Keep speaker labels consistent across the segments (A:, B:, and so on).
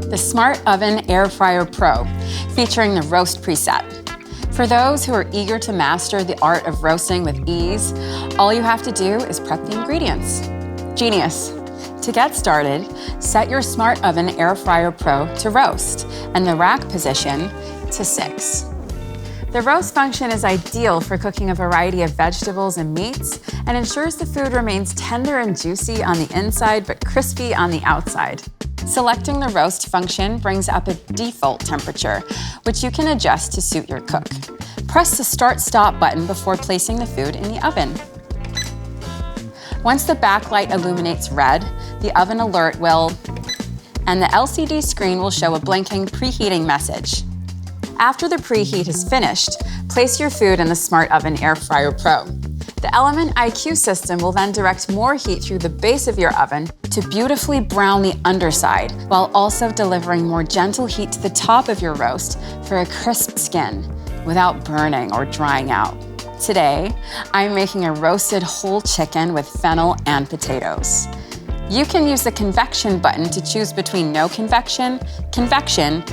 A: the Smart Oven Air Fryer Pro, featuring the roast preset. For those who are eager to master the art of roasting with ease, all you have to do is prep the ingredients. Genius. To get started, set your Smart Oven Air Fryer Pro to roast and the rack position to 6. The roast function is ideal for cooking a variety of vegetables and meats and ensures the food remains tender and juicy on the inside but crispy on the outside. Selecting the roast function brings up a default temperature, which you can adjust to suit your cook. Press the Start-Stop button before placing the food in the oven. Once the backlight illuminates red, the oven alert will, and the LCD screen will show a blinking preheating message. After the preheat is finished, place your food in the Smart Oven Air Fryer Pro. The Element IQ system will then direct more heat through the base of your oven to beautifully brown the underside, while also delivering more gentle heat to the top of your roast for a crisp skin without burning or drying out. Today, I'm making a roasted whole chicken with fennel and potatoes. You can use the Convection button to choose between no convection, convection,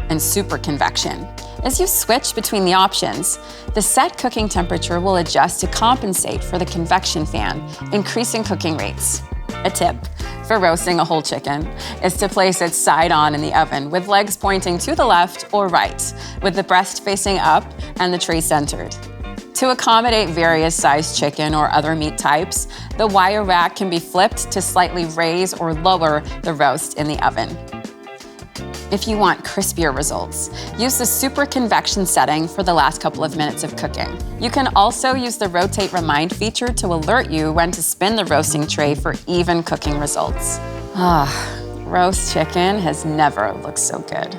A: and super convection. As you switch between the options, the set cooking temperature will adjust to compensate for the convection fan, increasing cooking rates. A tip for roasting a whole chicken is to place it side on in the oven with legs pointing to the left or right, with the breast facing up and the tray centered. To accommodate various sized chicken or other meat types, the wire rack can be flipped to slightly raise or lower the roast in the oven. If you want crispier results, use the super convection setting for the last couple of minutes of cooking. You can also use the Rotate Remind feature to alert you when to spin the roasting tray for even cooking results. Roast chicken has never looked so good.